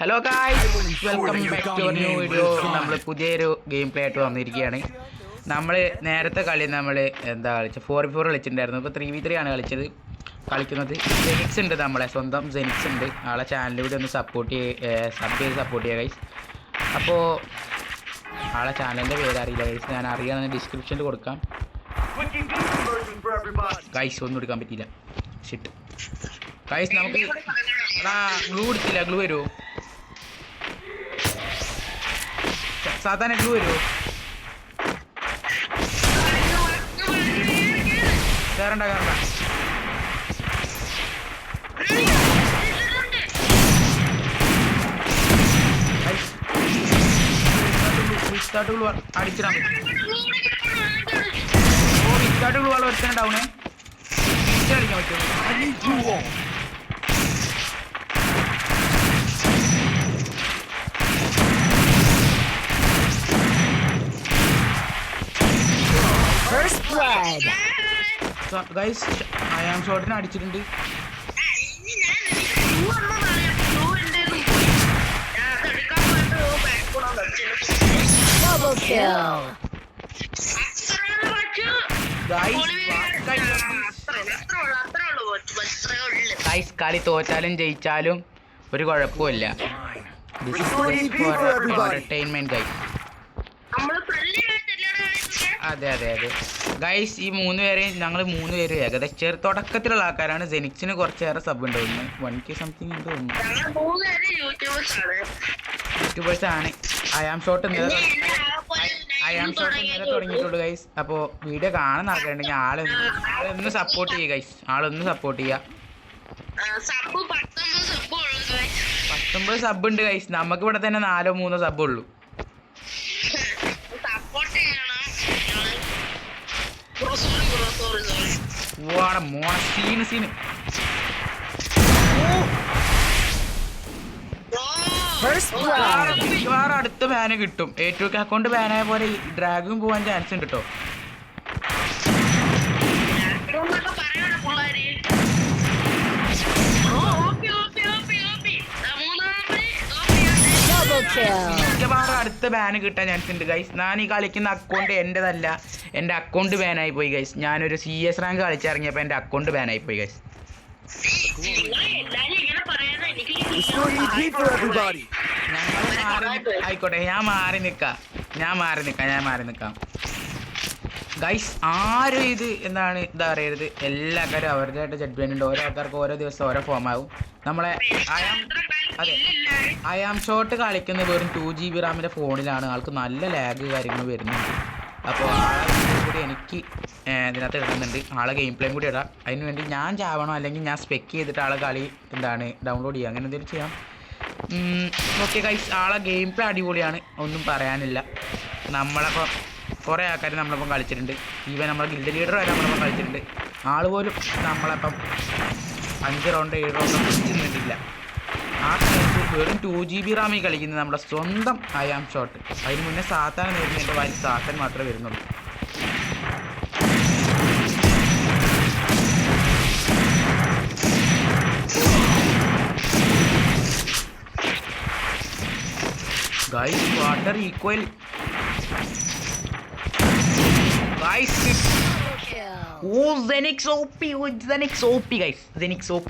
Hello guys, welcome back to new video. നമ്മൾ പുതിയൊരു game play ആയിട്ട് വന്നിരിക്കുകയാണ്. നമ്മൾ നേരത്തെ കളി നമ്മൾ എന്താ കളിച്ചത് 4v4 കളിച്ചിട്ടുണ്ടായിരുന്നു. ഇപ്പോൾ 3v3 ആണ് കളിക്കുന്നത്. ജെനിക്സ് ഉണ്ട്, നമ്മളെ സ്വന്തം ജെനിക്സ് ഉണ്ട്. ആളെ ചാനലിലൂടെ ഒന്ന് സബ് ചെയ്ത് സപ്പോർട്ട് ചെയ്യുക ഗൈസ്. അപ്പോൾ ആളെ ചാനലിൻ്റെ പേര് അറിയില്ല ഗൈസ്, ഞാൻ അറിയാമെന്ന് ഡിസ്ക്രിപ്ഷനിൽ കൊടുക്കാം ഗൈസ്. ഒന്നും എടുക്കാൻ പറ്റിയില്ല, ഷിറ്റ് ഗൈസ്. നമുക്ക് ഗ്ലൂ എടുത്തില്ല, ഗ്ലൂ വരുമോ? സാധാരണ ഗ്ലൂ വരുമോ? കയറണ്ട അടിച്ചിടാൻ പറ്റും. ഓ, വിസ്റ്റാർട്ട് ഗ്ലൂ ആൾ ഒരുത്തന്നെ ഡൗണ് അടിക്കാൻ പറ്റുമോ? ഗൈസ്, അയാം ഷോട്ടിനെ അടിച്ചിട്ടുണ്ട്. ഗൈസ്, കളി തോറ്റാലും ജയിച്ചാലും ഒരു കുഴപ്പമില്ല. Entertainment guys. അതെ ഗൈസ്, ഈ ഞങ്ങൾ മൂന്ന് പേര് ഏകദേശം തുടക്കത്തിലുള്ള ആൾക്കാരാണ്. ജെനിക്സിന് കുറച്ചേറെ സബ് ഉണ്ട്, 1K സംതിങ് ഉണ്ട് തോന്നുന്നു. യൂട്യൂബേഴ്സ് ആണ്. അയാം ഷോട്ട് ഇന്നലെ തുടങ്ങിയിട്ടുള്ളൂ ഗൈസ്. അപ്പോൾ വീഡിയോ കാണുന്ന ആൾക്കാരുണ്ടെങ്കിൽ ആളൊന്ന് സപ്പോർട്ട് ചെയ്യുക ഗൈസ്. ആളൊന്ന് സപ്പോർട്ട് ചെയ്യുക. 19 സബ് ഉണ്ട് ഗൈസ്. നമുക്ക് ഇവിടെ തന്നെ 4-3 സബ് ഉള്ളൂ. അടുത്ത ബാന് കിട്ടും. A2K അക്കൗണ്ട് ബാനായ പോലെ ഡ്രാഗും പോവാൻ ചാൻസ് ഉണ്ട് കേട്ടോ. അടുത്ത ബാന് കിട്ടാൻ ചാൻസ് ഉണ്ട് ഗൈസ്. ഞാൻ ഈ കളിക്കുന്ന അക്കൗണ്ട് എന്റേതല്ല, എന്റെ അക്കൗണ്ട് ബാനായി പോയി ഗൈസ്. ഞാനൊരു CS റാങ്ക് കളിച്ചിറങ്ങിയപ്പോ എന്റെ അക്കൗണ്ട് ബാനായി പോയി ഗൈസ്. ആയിക്കോട്ടെ, ഞാൻ മാറി നിക്കാം ഗൈസ്. ആരും എന്താ പറയരുത്. എല്ലാ കാര്യം അവരുടേതായിട്ട് ജഡ്ജ്മെന്റ് ഉണ്ട്. ഓരോ ആൾക്കാർക്ക് ഓരോ ദിവസം ഓരോ ഫോം ആവും. നമ്മളെ അയാം ഷോട്ട് കളിക്കുന്നത് വെറും 2GB റാമിന്റെ ഫോണിലാണ്. ആൾക്ക് നല്ല ലാഗ് കാര്യങ്ങൾ വരുന്നുണ്ട്. അപ്പോൾ ആളെ കൂടി എനിക്ക് ഇതിനകത്ത് ഇടുന്നുണ്ട്. ആളെ ഗെയിം പ്ലേയും കൂടി ഇടാം. അതിന് വേണ്ടി ഞാൻ ചാവണോ അല്ലെങ്കിൽ ഞാൻ സ്പെക്ക് ചെയ്തിട്ട് ആളെ കളി ഡൗൺലോഡ് ചെയ്യുക, അങ്ങനെ എന്തെങ്കിലും ചെയ്യാം. ഓക്കെ ഗൈസ്, ആളെ ഗെയിം പ്ലേ അടിപൊളിയാണ്, ഒന്നും പറയാനില്ല. നമ്മളപ്പോൾ കുറേ ആൾക്കാർ നമ്മളിപ്പം കളിച്ചിട്ടുണ്ട്. ഈവൻ നമ്മളെ ഗിൽഡ് ലീഡർ വരെ നമ്മളിപ്പം കളിച്ചിട്ടുണ്ട്. ആൾ പോലും നമ്മളിപ്പം 5 റൗണ്ട് 7 റൗണ്ട് നിന്നിട്ടില്ല. ആ സമയത്ത് വെറും 2GB റാമിൽ കളിക്കുന്നത് നമ്മുടെ സ്വന്തം അയാം ഷോട്ട്. അതിന് മുന്നേ സാത്താൻ നേടുന്നതിൻ്റെ വായിൽ സാത്താൻ മാത്രമേ വരുന്നുള്ളൂ. Guys, water equal guys. Oh, Zenix OP guys, Zenix OP.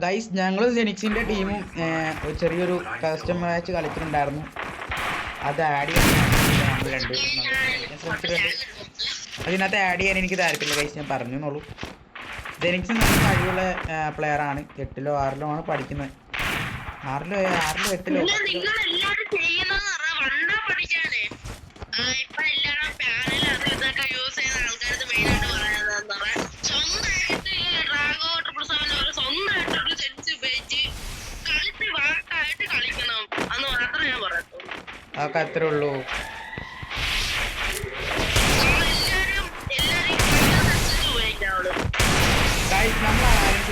Guys, ഞങ്ങൾ ജെനിക്സിൻ്റെ ടീമും ഒരു ചെറിയൊരു കസ്റ്റം മാച്ച് കളിച്ചിട്ടുണ്ടായിരുന്നു. അത് ആഡ് അതിനകത്ത് ആഡ് ചെയ്യാൻ എനിക്ക് താല്പര്യമില്ല ഗൈസ്, ഞാൻ പറഞ്ഞെന്നുള്ളൂ. ജെനിക്സ് നല്ല കഴിവുള്ള പ്ലെയറാണ്. 8ലോ 6ലോ ആണ് പഠിക്കുന്നത്. 6ലോ 8ലോ. അതൊക്കെ അത്രേ ഉള്ളൂ. നമ്മളാരും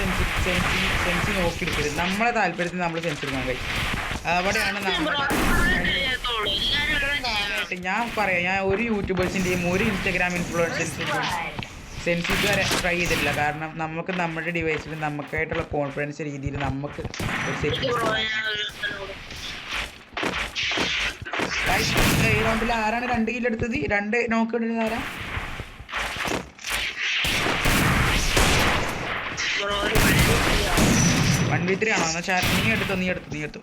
സെൻസ് നോക്കിയെടുക്കരുത്. നമ്മളെ താല്പര്യത്തിന് നമ്മൾ സെൻസ് എടുക്കണം കഴിയും. അവിടെയാണ് ഞാൻ പറയാം, ഞാൻ ഒരു യൂട്യൂബേഴ്സിൻ്റെയും ഒരു ഇൻസ്റ്റാഗ്രാം ഇൻഫ്ലുവൻസേഴ്സിൻ്റെയും സെൻസിറ്റീവ് വരെ ട്രൈ ചെയ്തിട്ടില്ല. കാരണം നമുക്ക് നമ്മുടെ ഡിവൈസിൽ നമുക്കായിട്ടുള്ള കോൺഫിഡൻസ് രീതിയിൽ നമുക്ക് ഒരു സെറ്റിംഗ് ഈ റൗണ്ടിൽ ആരാണ് 2 കില്ല് എടുത്തത്? 2 നോക്ക് ഇടുന്നത് ആരാ? വൺ വി 3 ആണോ? എന്നാ നീ എടുത്തു.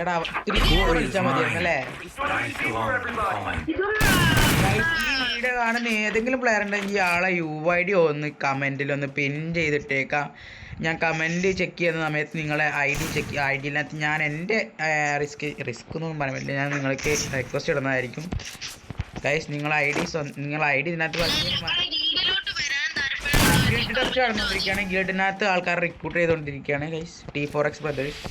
എടാ കളിച്ചാൽ മതിയായിരുന്നല്ലേ? ഈ വീഡിയോ കാണുന്ന ഏതെങ്കിലും പ്ലെയർ ഉണ്ടെങ്കിൽ ആളെ UID ഒന്ന് കമൻറ്റിലൊന്ന് പിൻ ചെയ്തിട്ടേക്കാം. ഞാൻ കമൻറ്റ് ചെക്ക് ചെയ്യുന്ന സമയത്ത് നിങ്ങളെ ഐഡിയിനകത്ത് ഞാൻ എൻ്റെ റിസ്ക് എന്നൊന്നും പറയാൻ പറ്റില്ല, ഞാൻ നിങ്ങൾക്ക് റിക്വസ്റ്റ് ഇടുന്നതായിരിക്കും ഗൈസ്. നിങ്ങളെ ഐഡി ഇതിനകത്ത് ഗിൽഡ് നടന്നുകൊണ്ടിരിക്കുകയാണ്. ഗിൽഡിനകത്ത് ആൾക്കാർ റിക്രൂട്ട് ചെയ്തുകൊണ്ടിരിക്കുകയാണ് ഗൈസ്. T4X brothers.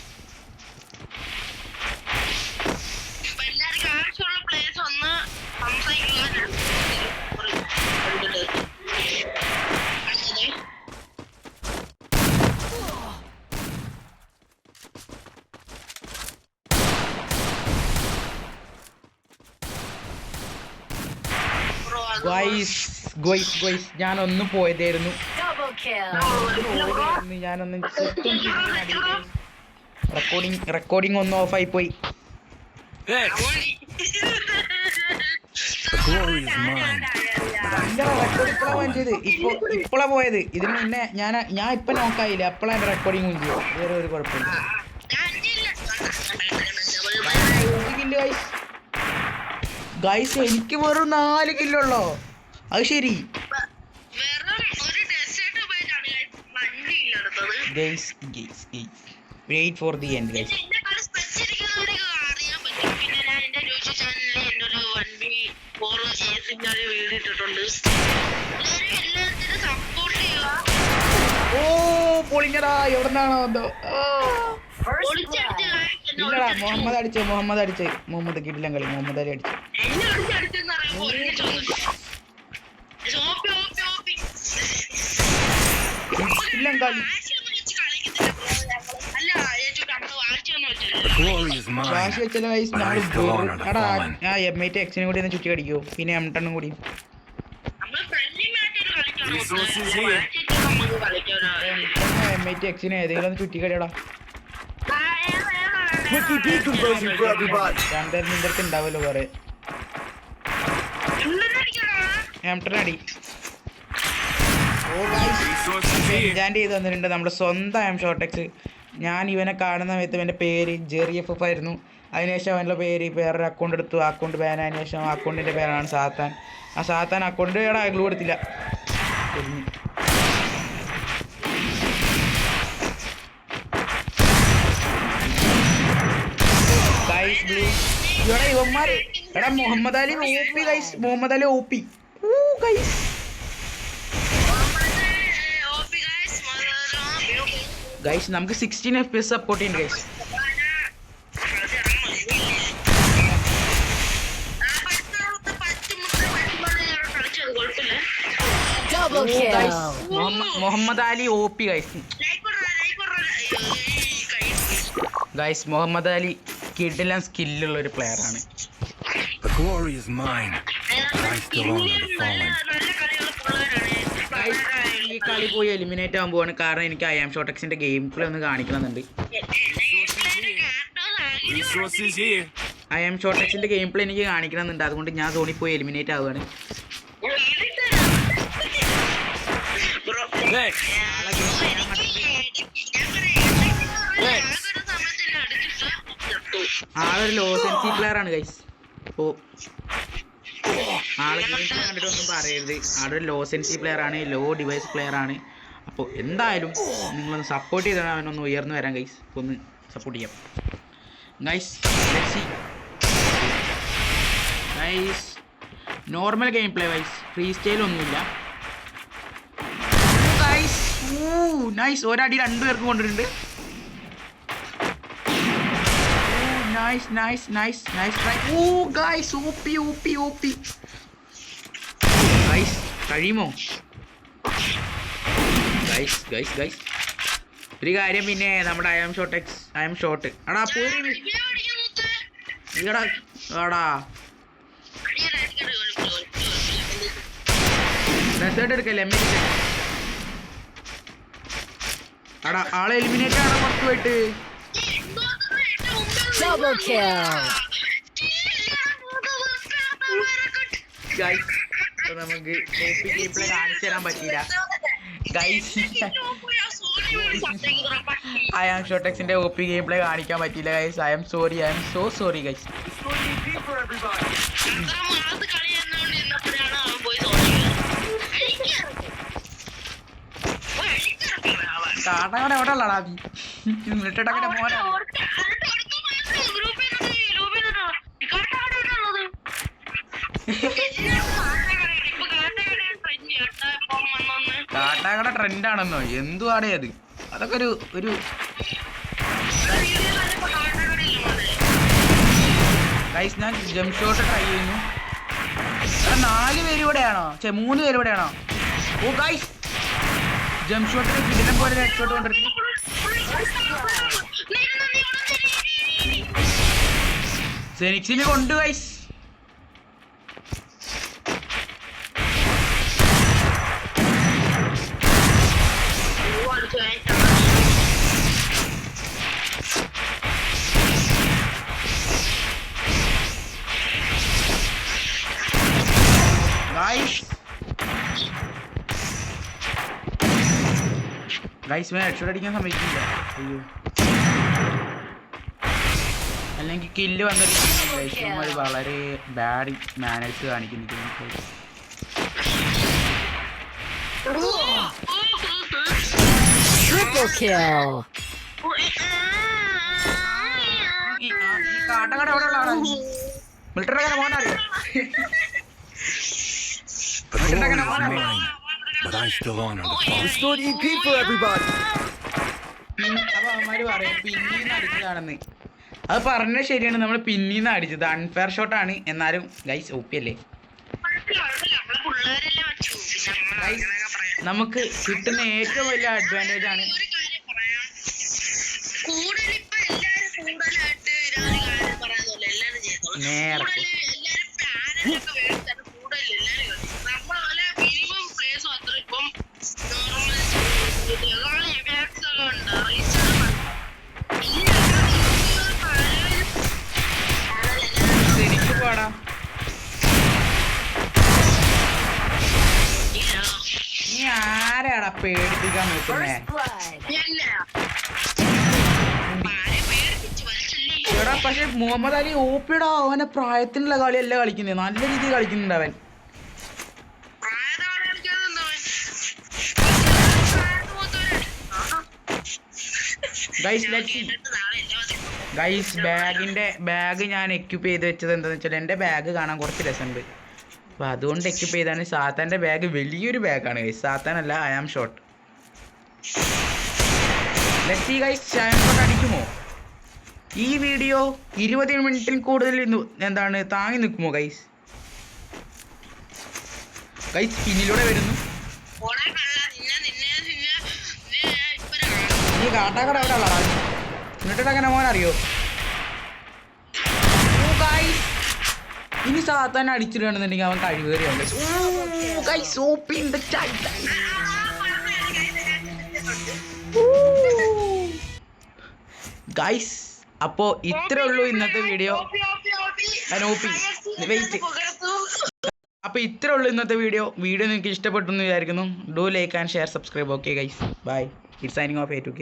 ഞാനൊന്ന് പോയതായിരുന്നു. ഞാനൊന്ന് റെക്കോർഡിംഗ് ഒന്ന് ഓഫായി പോയി. ഇപ്പോഴാ പോയത്. ഇതിന് മുന്നേ ഞാൻ ഇപ്പൊ നോക്കായില്ല. അപ്പോഴാ എന്റെ റെക്കോർഡിംഗ് ചെയ്യും. വേറെ ഒരു കുഴപ്പമില്ല. ഗൈസ് എനിക്ക് വെറും 4 കില്ലുള്ളോ? അത് ശരി. Wait for the end guys. Oh പൊളിഞ്ഞടാ. എവിടെന്നാണോ എന്തോ. ഇല്ലടാ മുഹമ്മദ് അടിച്ച് കിട്ടില്ല കളി. മുഹമ്മദ് അലി അടിച്ചു. വാശി വെച്ചല്ലോ ഗൈസ്. എടാ M8 X കൂടി ഒന്ന് ചുറ്റി കടിക്കോ, പിന്നെ M10 കൂടി. M8 X ഏതെങ്കിലും ഒന്ന് ചുറ്റി കടിയടാ. നിന്റെ അടുത്ത് ഉണ്ടാവല്ലോ കൊറേ. M10 അടി. എൻജാൻഡ് ചെയ്ത് തന്നിട്ടുണ്ട് നമ്മുടെ സ്വന്തം M-Short-X. ഞാൻ ഇവനെ കാണുന്ന സമയത്ത് ഇവൻ്റെ പേര് JerryFF ആയിരുന്നു. അതിനുശേഷം അവൻ്റെ പേര് വേറൊരു അക്കൗണ്ട് എടുത്തു. അക്കൗണ്ട് ബാൻ ആയതിനു ശേഷം അക്കൗണ്ടിൻ്റെ പേരാണ് സാത്താൻ. ആ സാത്താൻ അക്കൗണ്ട് ഗ്ലൂ കൊടുത്തില്ല. ഇവന്മാര് എടാ Muhammad Ali OP guys. Muhammad Ali OP guys. Guys നമുക്ക് 16 FPS സപ്പോർട്ട് ചെയ്യുന്നുണ്ട് guys. Muhammad Ali OP guys. Guys Muhammad Ali കിടിലൻ സ്കില്ലുള്ള ഒരു പ്ലെയർ ആണ്. ഈ കളി പോയി എലിമിനേറ്റ് ആകാൻ പോവാണ്. കാരണം എനിക്ക് M-Short-Xന്റെ ഗെയിം പ്ലേ ഒന്ന് കാണിക്കണമെന്നുണ്ട്. M-Short-Xന്റെ ഗെയിം പ്ലേ എനിക്ക് കാണിക്കണമെന്നുണ്ട്. അതുകൊണ്ട് ഞാൻ സോണിൽ പോയി എലിമിനേറ്റ് ആവുകയാണ്. ആളൊരു ലോ സെൻസി പ്ലെയർ ആണ് ഗൈസ്. അപ്പോൾ ആളെ ഗെയിം കണ്ടിട്ടൊന്നും പറയരുത്. ആളൊരു ലോ സെൻസി പ്ലെയർ ആണ്, ലോ ഡിവൈസ് പ്ലെയർ ആണ്. അപ്പോൾ എന്തായാലും നിങ്ങളൊന്ന് സപ്പോർട്ട് ചെയ്താണ് അവനൊന്ന് ഉയർന്നു വരാൻ ഗൈസ്. അപ്പോൾ ഒന്ന് സപ്പോർട്ട് ചെയ്യാം guys. Normal game play wise, free style ഒന്നുമില്ല ഗൈസ്. നൈസ്. ഒരടി 2 പേർക്ക് കൊണ്ടിട്ടുണ്ട്. Nice try. Guys, OP. Guys, കഴിയുമോ? ഗൈസ് ഒരു കാര്യം പിന്നെ നമ്മുടെ ഐ ആം ഷോട്ട് എടാ പോയി ഡെസേർട്ട് എടുക്കല്ലേ എടാ ആളെ എലിമിനേറ്റ് ആണ് പുറത്ത് പോയിട്ട് നമുക്ക് കാണിച്ചു തരാൻ പറ്റില്ല ഗൈസ് ഐ ആം ഷോട്ടെക്സിന്റെ OP ഗെയിം പ്ലേ കാണിക്കാൻ പറ്റില്ല guys I am so sorry guys കാട്ടങ്ങടെ എവിടെ ഉള്ളടാ മിലിട്ടടക്കിന്റെ മോനാ കാട്ടാക്കട ട്രെൻഡ് ആണെന്നോ എന്തുവാടേ അത് അതൊക്കെ ഒരു ഗൈസ് ഞാൻ ജംപ് ഷോട്ട് ട്രൈ ചെയ്യുന്നു 4 പേര് ഇവിടെയാണോ 3 പേര് ഇവിടെയാണോ ഓ ഗൈസ് ജംപ് ഷോട്ടിന് കിടിലം പോലെ ഹെഡ് ഷോട്ട് കൊണ്ടിരിക്കുന്നു സെനിക്സിന് കൊണ്ട് ഗൈസ് ഗൈസ് ഞാൻ ഹെഡ്ഷോട്ട് അടിക്കാൻ സമ്മതിക്കില്ല അയ്യോ അല്ലെങ്കിൽ കില്ല് വന്നിരിക്കുന്നു ഗൈസ് വളരെ ബാഡ് മാനേഴ്സ് കാണിക്കുന്നു കാട്ടക്കട എവിടെ ഉള്ള ആളാണ് military മോനറിയോ But I still honor the cause. Restored EP for everybody. അപ്പൊ അവന്മാര് പറയാം പിന്നീന്ന് അടിച്ചതാണെന്ന് അത് പറഞ്ഞത് ശരിയാണ് നമ്മൾ പിന്നീന്ന് അടിച്ചത് അൺഫെയർ ഷോട്ടാണ് എന്നാലും ഗൈസ് OP അല്ലേ ഗൈസ് നമുക്ക് കിട്ടുന്ന ഏറ്റവും വലിയ അഡ്വാൻറ്റേജ് ആണ് നേരെ എനിക്ക് പോടാ നീ ആരാടാ പേടിപ്പിക്കാൻ നോക്കുന്നേ എടാ പക്ഷെ മുഹമ്മദ് അലി ഓപ്പിടാ അവന്റെ പ്രായത്തിനുള്ള കളിയല്ല കളിക്കുന്നത് നല്ല രീതിയിൽ കളിക്കുന്നുണ്ട് അവൻ ഗൈസ് ബാഗ് ഞാൻ എക്യൂപ്പ് ചെയ്ത് വെച്ചത് എന്താണെന്ന് വെച്ചാൽ എൻ്റെ ബാഗ് കാണാൻ കുറച്ച് രസമുണ്ട് അപ്പോൾ അതുകൊണ്ട് എക്യൂപ്പ് ചെയ്താണ് സാത്താൻ്റെ ബാഗ് വലിയൊരു ബാഗാണ് ഗൈസ് സാത്താനല്ല I am shot let's see guys I am shot അടിക്കുമോ ഈ വീഡിയോ 20 മിനിറ്റിൽ കൂടുതൽ എന്താണ് താങ്ങി നിൽക്കുമോ ഗൈസ് പിന്നിലൂടെ വരുന്നു ഈ കാട്ടാക്കട എവിടെ ഉള്ളതാ എന്നിട്ട് അങ്ങനെ മോനറിയോ ഇനി സാത്താൻ അടിച്ചിടുകയാണെന്നുണ്ടെങ്കിൽ അവൻ കഴിവേറിയാണ് ഗൈസ് അപ്പോൾ ഇത്രേ ഉള്ളൂ ഇന്നത്തെ വീഡിയോ വെയിറ്റ് അപ്പോൾ ഇത്രേ ഉള്ളൂ ഇന്നത്തെ വീഡിയോ നിങ്ങൾക്ക് ഇഷ്ടപ്പെട്ടു എന്ന് വിചാരിക്കുന്നു do like and share subscribe okay guys bye it's signing off A2K